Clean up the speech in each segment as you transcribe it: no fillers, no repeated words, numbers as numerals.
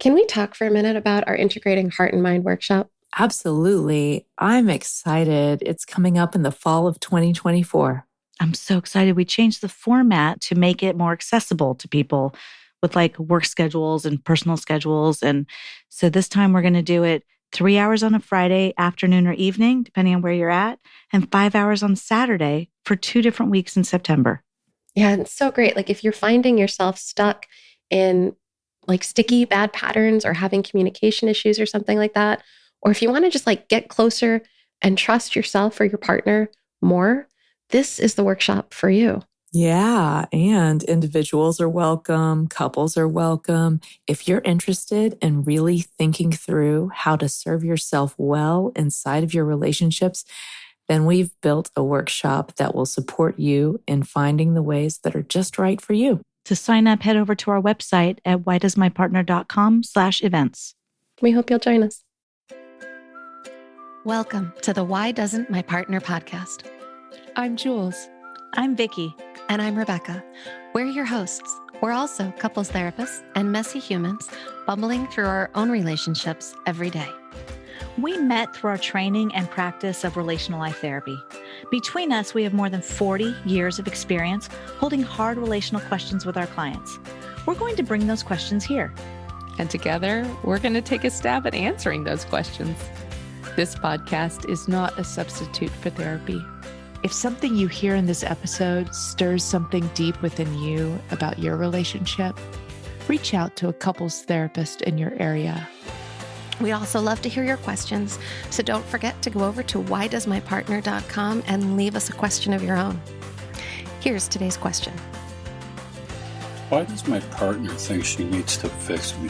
Can we talk for a minute about our Integrating Heart and Mind workshop? Absolutely. I'm excited. It's coming up in the fall of 2024. I'm so excited. We changed the format to make it more accessible to people with like work schedules and personal schedules. And so this time we're going to do it 3 hours on a Friday afternoon or evening, depending on where you're at, and 5 hours on Saturday for 2 different weeks in September. Yeah, and it's so great. Like if you're finding yourself stuck in like sticky bad patterns or having communication issues or something like that, or if you want to just like get closer and trust yourself or your partner more, this is the workshop for you. Yeah, and individuals are welcome, couples are welcome. If you're interested in really thinking through how to serve yourself well inside of your relationships, then we've built a workshop that will support you in finding the ways that are just right for you. To sign up, head over to our website at whydoesmypartner.com/events. We hope you'll join us. Welcome to the Why Doesn't My Partner podcast. I'm Jules. I'm Vickey. And I'm Rebecca. We're your hosts. We're also couples therapists and messy humans bumbling through our own relationships every day. We met through our training and practice of relational life therapy. Between us, we have more than 40 years of experience holding hard relational questions with our clients. We're going to bring those questions here. And together, we're going to take a stab at answering those questions. This podcast is not a substitute for therapy. If something you hear in this episode stirs something deep within you about your relationship, reach out to a couples therapist in your area. We also love to hear your questions, so don't forget to go over to whydoesmypartner.com and leave us a question of your own. Here's today's question. Why does my partner think she needs to fix me?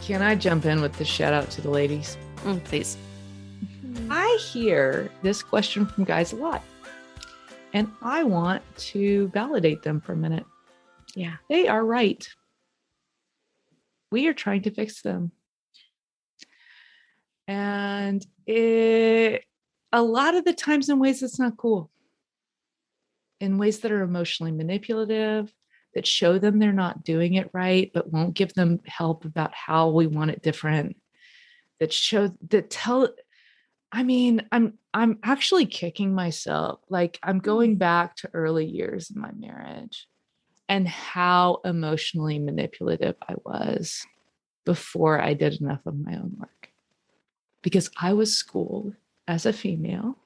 Can I jump in with the shout out to the ladies? Please. I hear this question from guys a lot, and I want to validate them for a minute. Yeah. They are right. We are trying to fix them. And a lot of the times in ways that's not cool. In ways that are emotionally manipulative, that show them they're not doing it right, but won't give them help about how we want it different. I'm actually kicking myself. Like I'm going back to early years in my marriage and how emotionally manipulative I was before I did enough of my own work. Because I was schooled as a female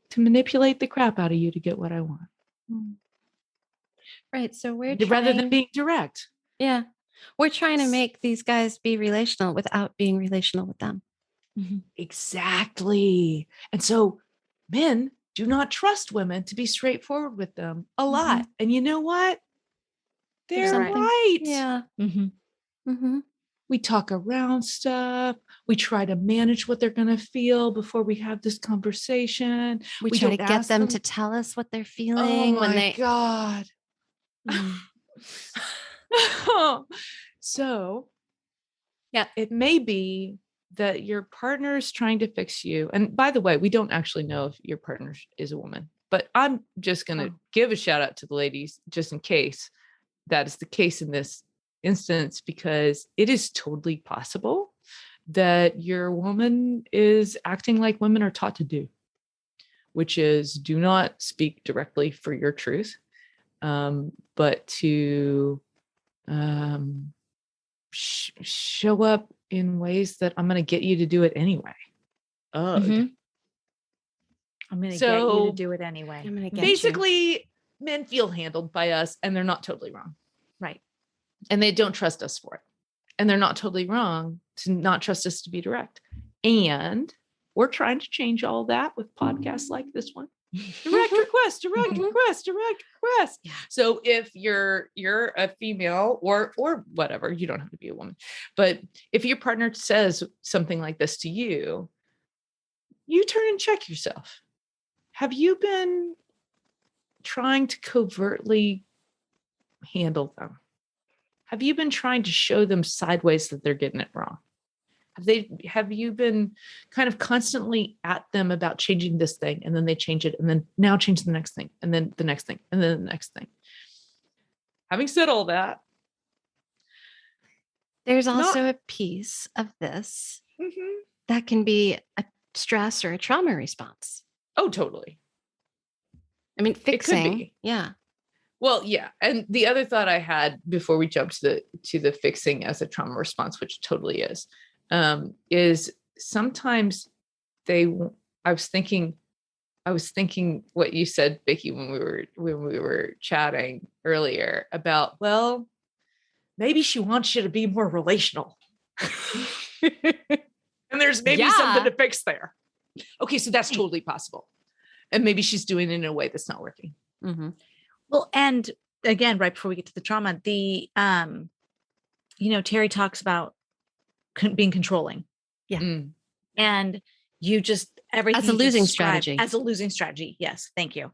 to manipulate the crap out of you to get what I want. Right. So rather than being direct. Yeah. We're trying to make these guys be relational without being relational with them. Mm-hmm. Exactly. And so men do not trust women to be straightforward with them a lot. Mm-hmm. And you know what? They're right. Yeah. Mm-hmm. Mm-hmm. We talk around stuff. We try to manage what they're going to feel before we have this conversation. We try to get them to tell us what they're feeling. Oh my God. So, yeah, it may be that your partner is trying to fix you. And by the way, we don't actually know if your partner is a woman, but I'm just going to give a shout out to the ladies just in case that is the case in this instance, because it is totally possible that your woman is acting like women are taught to do, which is do not speak directly for your truth, but to show up in ways that I'm going to get you to do it anyway. I'm going to get you to do it anyway. I'm going to get basically, men feel handled by us and they're not totally wrong. Right. And they don't trust us for it. And they're not totally wrong to not trust us to be direct. And we're trying to change all that with podcasts like this one. Direct request. Yeah. So if you're a female or whatever, you don't have to be a woman, but if your partner says something like this to you, you turn and check yourself. Have you been trying to covertly handle them? Have you been trying to show them sideways that they're getting it wrong? Have you been kind of constantly at them about changing this thing, and then they change it, and then now change the next thing, and then the next thing, and then the next thing? having said all that, There's also a piece of this that can be a stress or a trauma response. oh, totally. I mean, fixing. It could be. Yeah. Well, yeah. And the other thought I had before we jumped to the fixing as a trauma response, which totally is sometimes I was thinking what you said, Vickey, when we were chatting earlier about, well, maybe she wants you to be more relational. And there's maybe something to fix there. Okay, so that's totally possible. And maybe she's doing it in a way that's not working. Mm-hmm. Well, and again, right before we get to the trauma, Terry talks about being controlling. Yeah. Mm. And you just, everything as a losing strategy. As a losing strategy. Yes. Thank you.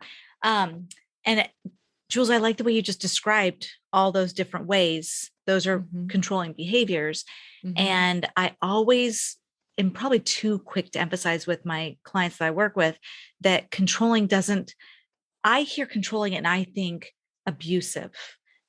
Jules, I like the way you just described all those different ways. Those are controlling behaviors. Mm-hmm. And I always am probably too quick to emphasize with my clients that I work with that controlling I hear controlling and I think abusive,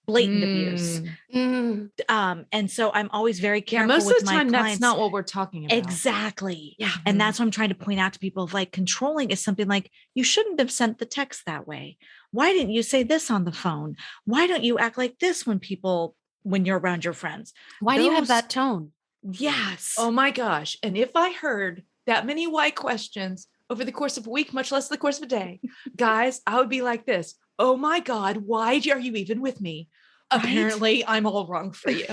blatant abuse. And so I'm always very careful. Yeah, most with of the time, my that's clients. not what we're talking about. Exactly. Yeah. And that's what I'm trying to point out to people. Like, controlling is something like, you shouldn't have sent the text that way. Why didn't you say this on the phone? Why don't you act like this when you're around your friends? Why do you have that tone? Yes. Oh my gosh. And if I heard that many why questions over the course of a week, much less the course of a day, guys, I would be like this. Oh my God, why are you even with me? Right? Apparently I'm all wrong for you.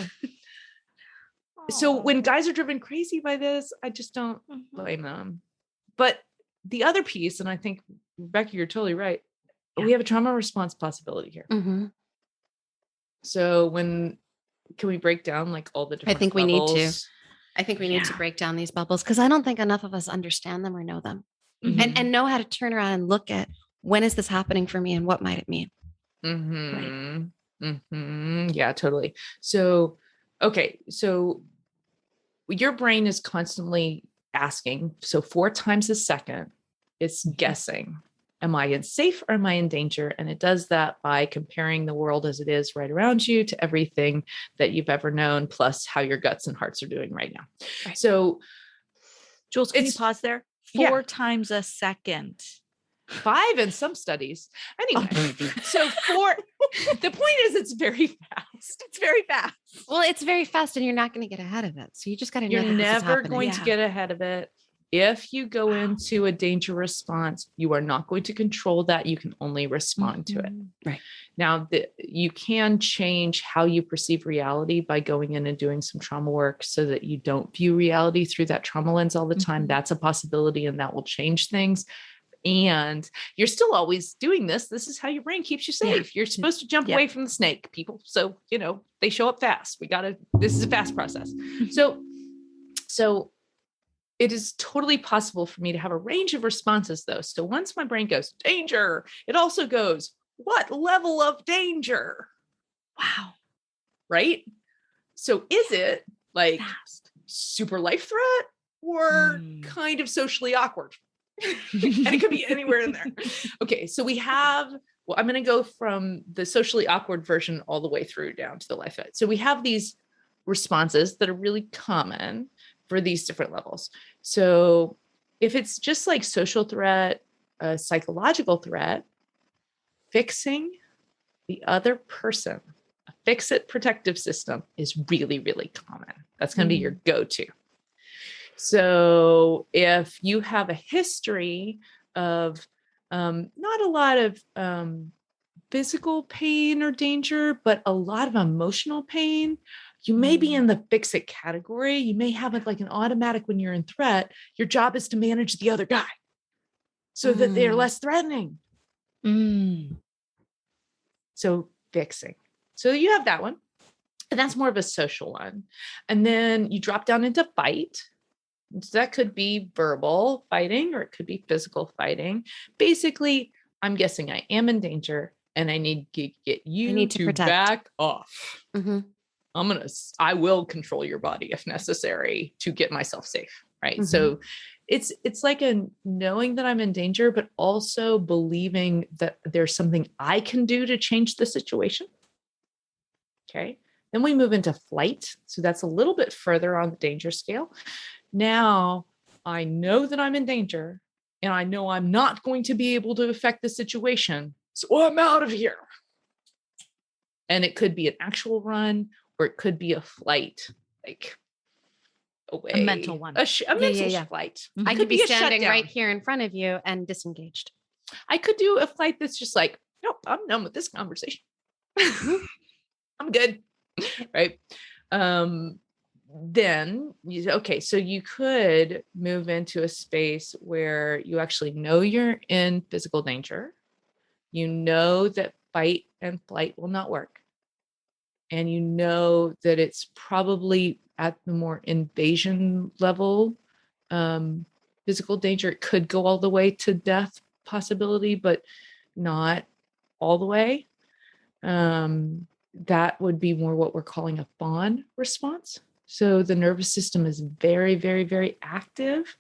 So when guys are driven crazy by this, I just don't blame them. But the other piece, and I think, Rebecca, you're totally right. Yeah. We have a trauma response possibility here. Mm-hmm. So can we break down like all the different I think levels? we need to. I think we need to break down these bubbles because I don't think enough of us understand them or know them and know how to turn around and look at when is this happening for me and what might it mean. Right. Yeah, totally. So, okay. So your brain is constantly asking. So 4 times a second, it's guessing. Am I in safe or am I in danger? And it does that by comparing the world as it is right around you to everything that you've ever known, plus how your guts and hearts are doing right now. Right. So, Jules, can you pause there? 4 times a second. 5 in some studies. Anyway, so 4, the point is it's very fast. It's very fast. Well, it's very fast and you're not going to get ahead of it. So you just got to know you're never going to get ahead of it. If you go into a danger response, you are not going to control that. You can only respond to it. Right. Now, you can change how you perceive reality by going in and doing some trauma work so that you don't view reality through that trauma lens all the time. That's a possibility and that will change things. And you're still always doing this. This is how your brain keeps you safe. You're supposed to jump away from the snake, people. So, they show up fast. This is a fast process. So it is totally possible for me to have a range of responses though. So once my brain goes danger, it also goes, what level of danger? Wow. Right? So is it like super life threat or kind of socially awkward? And it could be anywhere in there. Okay. So I'm going to go from the socially awkward version all the way through down to the life threat. So we have these responses that are really common for these different levels. So if it's just like social threat, a psychological threat, fixing the other person, a fix-it protective system is really, really common. That's going to be your go-to. So if you have a history of not a lot of physical pain or danger, but a lot of emotional pain, you may be in the fix-it category. You may have it like an automatic when you're in threat. Your job is to manage the other guy so that they're less threatening. So fixing. So you have that one. And that's more of a social one. And then you drop down into fight. So that could be verbal fighting or it could be physical fighting. Basically, I'm guessing I am in danger and I need to get you to back off. I will control your body if necessary to get myself safe. Right. So it's like knowing that I'm in danger, but also believing that there's something I can do to change the situation. Okay. Then we move into flight. So that's a little bit further on the danger scale. Now I know that I'm in danger and I know I'm not going to be able to affect the situation. So I'm out of here. And it could be an actual run or it could be a flight, like away. A mental one. A mental flight. I It could be a standing shutdown. right here in front of you and disengaged. I could do a flight that's just like, nope, I'm done with this conversation. I'm good. Right. Then, okay, so you could move into a space where you actually know you're in physical danger. You know that fight and flight will not work. And you know that it's probably at the more invasion level, physical danger. It could go all the way to death possibility, but not all the way. That would be more what we're calling a fawn response. So the nervous system is very, very, very active,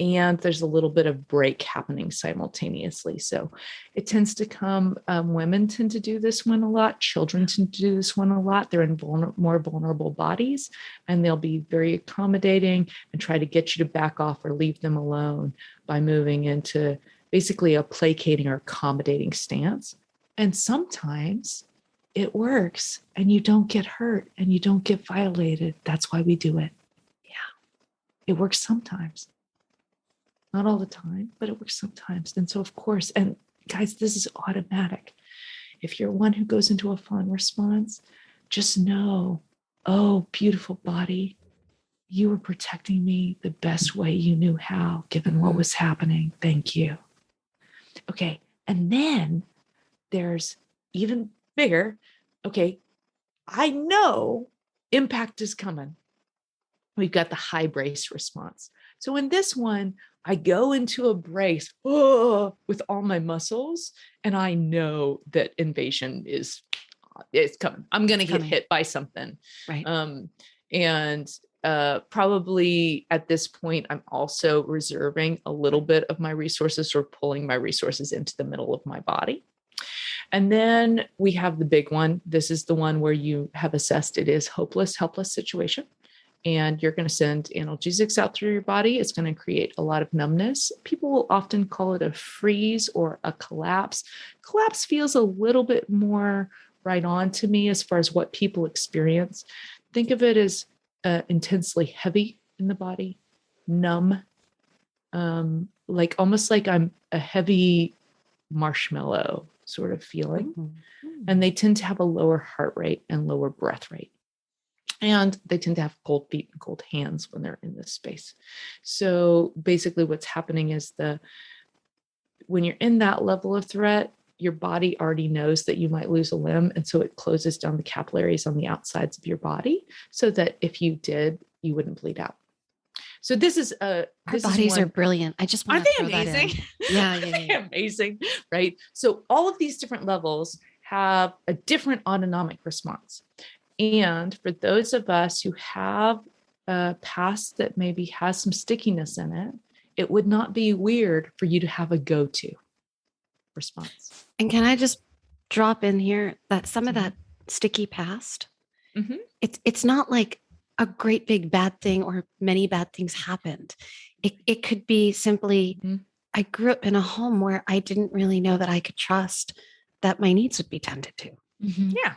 and there's a little bit of break happening simultaneously. So it tends to come, women tend to do this one a lot. Children tend to do this one a lot. They're in more vulnerable bodies, and they'll be very accommodating and try to get you to back off or leave them alone by moving into basically a placating or accommodating stance. And sometimes it works and you don't get hurt and you don't get violated. That's why we do it. Yeah. It works sometimes. Not all the time, but it works sometimes. And so, of course, and guys, this is automatic. If you're one who goes into a fawn response, just know, oh, beautiful body, you were protecting me the best way you knew how, given what was happening. Thank you. Okay. And then there's even bigger. Okay. I know impact is coming. We've got the high brace response. So in this one, I go into a brace with all my muscles, and I know that invasion is coming. I'm going to get hit by something. Right. And probably at this point, I'm also reserving a little bit of my resources or pulling my resources into the middle of my body. And then we have the big one. This is the one where you have assessed it is hopeless, helpless situation. And you're going to send analgesics out through your body. It's going to create a lot of numbness. People will often call it a freeze or a collapse. Collapse feels a little bit more right on to me as far as what people experience. Think of it as intensely heavy in the body, numb, like almost like I'm a heavy marshmallow sort of feeling. Mm-hmm. And they tend to have a lower heart rate and lower breath rate. And they tend to have cold feet and cold hands when they're in this space. So basically what's happening is when you're in that level of threat, your body already knows that you might lose a limb. And so it closes down the capillaries on the outsides of your body so that if you did, you wouldn't bleed out. So this is our bodies are brilliant. I just want to throw that in. Aren't they amazing? Yeah. They're amazing, right? So all of these different levels have a different autonomic response. And for those of us who have a past that maybe has some stickiness in it, it would not be weird for you to have a go-to response. And can I just drop in here that some of that sticky past, it's not like a great big bad thing or many bad things happened. It could be simply, I grew up in a home where I didn't really know that I could trust that my needs would be tended to. Mm-hmm. Yeah.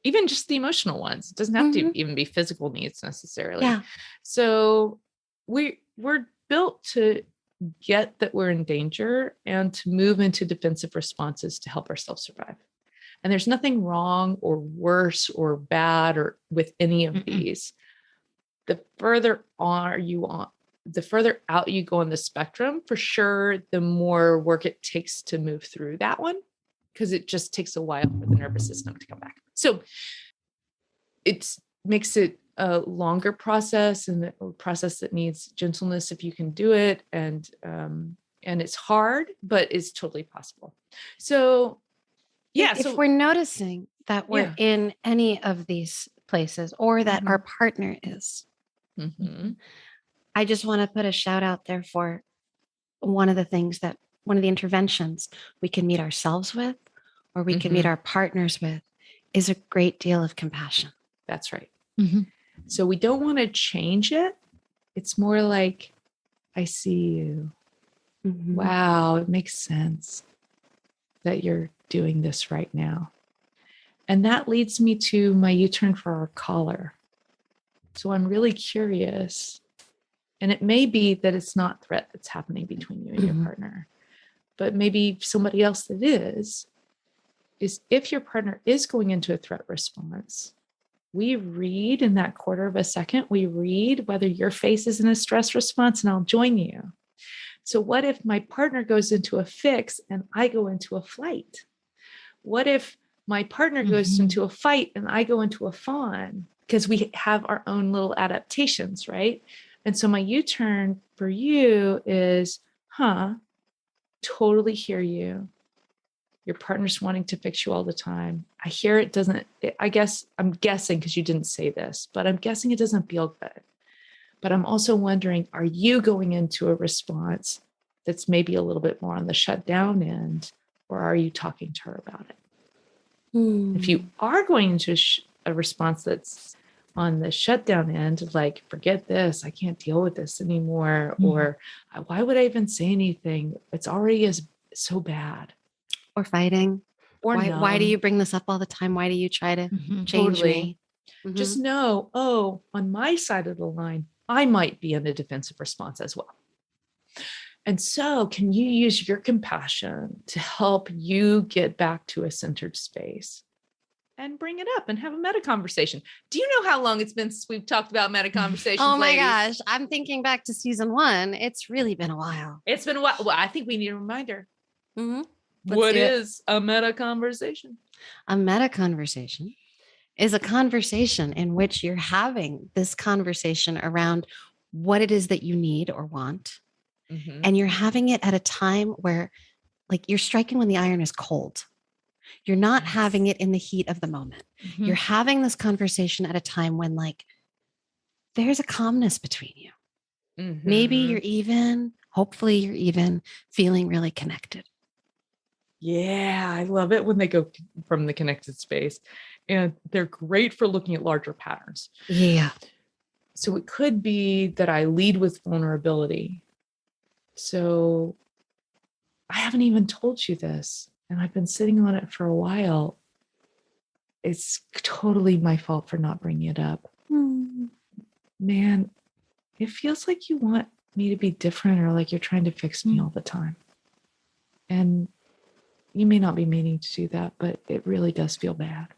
Even just the emotional ones. It doesn't have to even be physical needs necessarily. Yeah. So we're built to get that we're in danger and to move into defensive responses to help ourselves survive. And there's nothing wrong or worse or bad or with any of these. The further out you go on the spectrum, for sure, the more work it takes to move through that one, because it just takes a while for the nervous system to come back. So it makes it a longer process and a process that needs gentleness if you can do it. And it's hard, but it's totally possible. So, yeah. If we're noticing that we're in any of these places or that our partner is, I just want to put a shout out there for one of the interventions we can meet ourselves with, or we can meet our partners with, is a great deal of compassion. That's right. Mm-hmm. So we don't want to change it. It's more like, I see you. Mm-hmm. Wow, it makes sense that you're doing this right now. And that leads me to my U-turn for our caller. So I'm really curious. And it may be that it's not threat that's happening between you and your partner, but maybe somebody else that is if your partner is going into a threat response, we read in that quarter of a second, we read whether your face is in a stress response, and I'll join you. So what if my partner goes into a fix and I go into a flight? What if my partner goes into a fight and I go into a fawn? Because we have our own little adaptations, right? And so my U-turn for you is, totally hear you. Your partner's wanting to fix you all the time. I hear it doesn't, I guess, I'm guessing because you didn't say this, but I'm guessing it doesn't feel good. But I'm also wondering, are you going into a response that's maybe a little bit more on the shutdown end, or are you talking to her about it? If you are going into a response that's on the shutdown end, like, forget this, I can't deal with this anymore, or why would I even say anything? It's already so bad. Or fighting. Or why do you bring this up all the time? Why do you try to change me? Just know, on my side of the line, I might be in a defensive response as well. And so can you use your compassion to help you get back to a centered space and bring it up and have a meta conversation? Do you know how long it's been since we've talked about meta conversations? Oh my ladies? gosh. I'm thinking back to season 1. It's really been a while. It's been a while. Well, I think we need a reminder. What is a meta conversation? A meta conversation is a conversation in which you're having this conversation around what it is that you need or want. And you're having it at a time where, like, you're striking when the iron is cold. You're not having it in the heat of the moment. You're having this conversation at a time when, like, there's a calmness between you. Maybe you're hopefully you're even feeling really connected. Yeah, I love it when they go from the connected space, and they're great for looking at larger patterns. Yeah. So it could be that I lead with vulnerability. So I haven't even told you this, and I've been sitting on it for a while. It's totally my fault for not bringing it up. Man, it feels like you want me to be different, or like you're trying to fix me all the time. And you may not be meaning to do that, but it really does feel bad.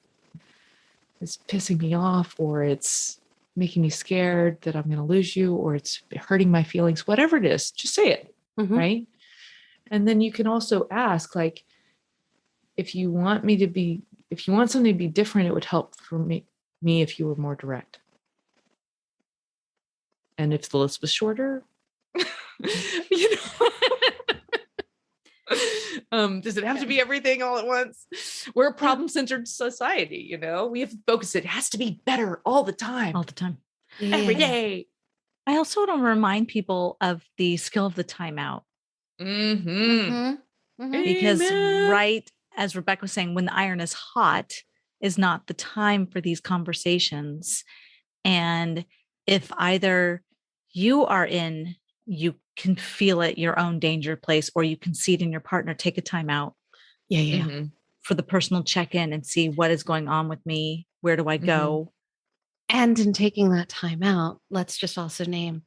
It's pissing me off, or it's making me scared that I'm going to lose you, or it's hurting my feelings, whatever it is, just say it. Right. And then you can also ask, like, if you want something to be different, it would help for me if you were more direct. And if the list was shorter, does it have to be everything all at once? We're a problem-centered society, we have focus. It has to be better all the time. Every day. I also want to remind people of the skill of the timeout. Because right as Rebecca was saying, when the iron is hot is not the time for these conversations. And if either you can feel it, your own danger place, or you can see it in your partner, take a timeout. For the personal check-in and see what is going on with me. Where do I go? And in taking that time out, let's just also name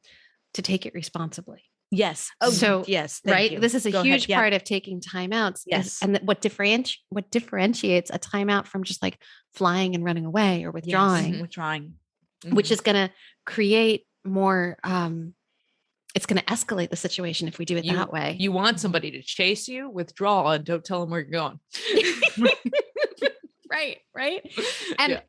to take it responsibly. Yes. Oh, so yes. Right. You. This is a Go huge ahead. part of taking timeouts. Yes. And what differentiates a timeout from just like flying and running away or withdrawing, which is going to create more, it's going to escalate the situation if we do it that way. You want somebody to chase you, withdraw, and don't tell them where you're going. Right.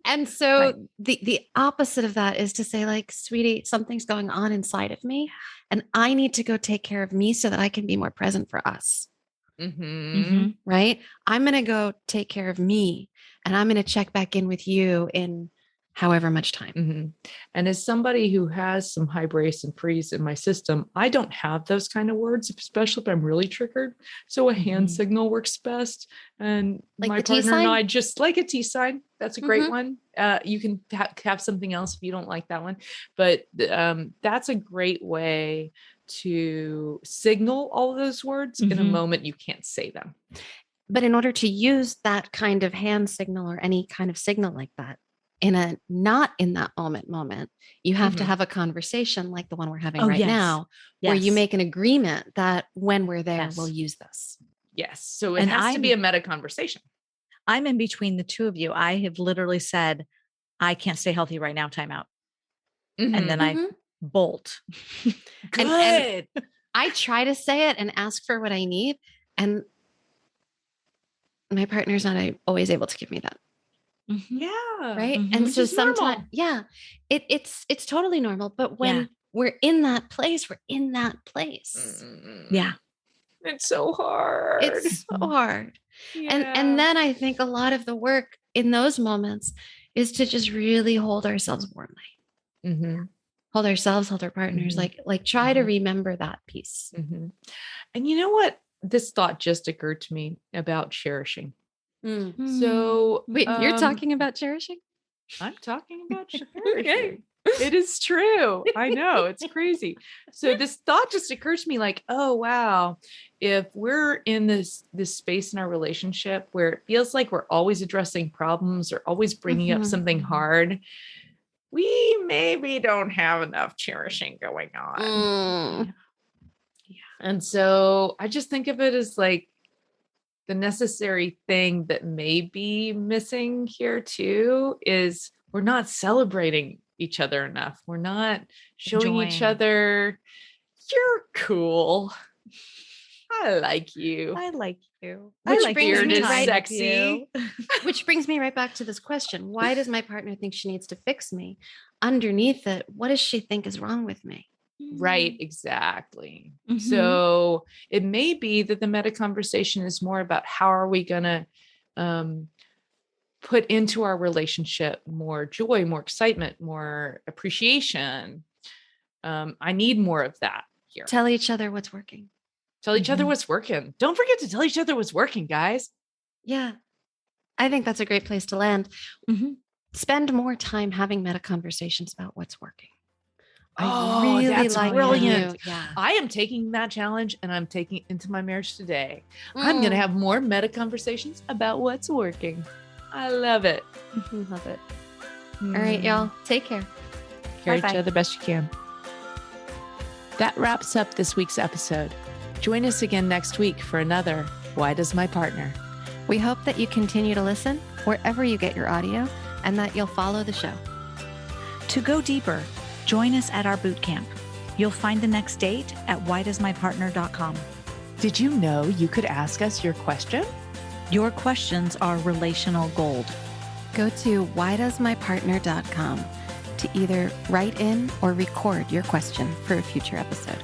And so the opposite of that is to say, like, sweetie, something's going on inside of me, and I need to go take care of me so that I can be more present for us. Right. I'm going to go take care of me, and I'm going to check back in with you in however much time. Mm-hmm. And as somebody who has some high brace and freeze in my system, I don't have those kind of words, especially if I'm really triggered. So a hand signal works best. And Like my the T partner and sign? I just like a T sign. That's a great one. You can have something else if you don't like that one. But that's a great way to signal all of those words in a moment you can't say them. But in order to use that kind of hand signal or any kind of signal like that, in a not in that moment, you have to have a conversation like the one we're having now, where you make an agreement that when we're there, we'll use this. Yes. So it has to be a meta conversation. I'm in between the two of you. I have literally said, I can't stay healthy right now, time out. And then I bolt. Good. And I try to say it and ask for what I need. And my partner's not always able to give me that. Yeah. Right. And Which so is normal. sometimes, it's totally normal. But when we're in that place, we're in that place. Yeah. It's so hard. It's so hard. Yeah. And then I think a lot of the work in those moments is to just really hold ourselves warmly. Hold ourselves, hold our partners, like try to remember that piece. And you know what? This thought just occurred to me about cherishing. So wait, you're talking about cherishing? I'm talking about cherishing. It is true. I know, it's crazy. So this thought just occurred to me like, oh, wow. If we're in this space in our relationship where it feels like we're always addressing problems or always bringing up something hard, we maybe don't have enough cherishing going on. And so I just think of it as like the necessary thing that may be missing here too is we're not celebrating each other enough. We're not showing each other, you're cool. I like you. I like you. Which I like beard is time with sexy. you. Which brings me right back to this question. Why does my partner think she needs to fix me? Underneath it, what does she think is wrong with me? Right, exactly. So it may be that the meta conversation is more about how are we going to put into our relationship more joy, more excitement, more appreciation. I need more of that here. Tell each other what's working. Tell each other what's working. Don't forget to tell each other what's working, guys. Yeah. I think that's a great place to land. Spend more time having meta conversations about what's working. That's like brilliant. Yeah. I am taking that challenge and I'm taking it into my marriage today. I'm going to have more meta conversations about what's working. I love it. Love it. All right, y'all. Take care. Care each other best you can. That wraps up this week's episode. Join us again next week for another Why Does My Partner? We hope that you continue to listen wherever you get your audio and that you'll follow the show. To go deeper, join us at our boot camp. You'll find the next date at whydoesmypartner.com. Did you know you could ask us your question? Your questions are relational gold. Go to whydoesmypartner.com to either write in or record your question for a future episode.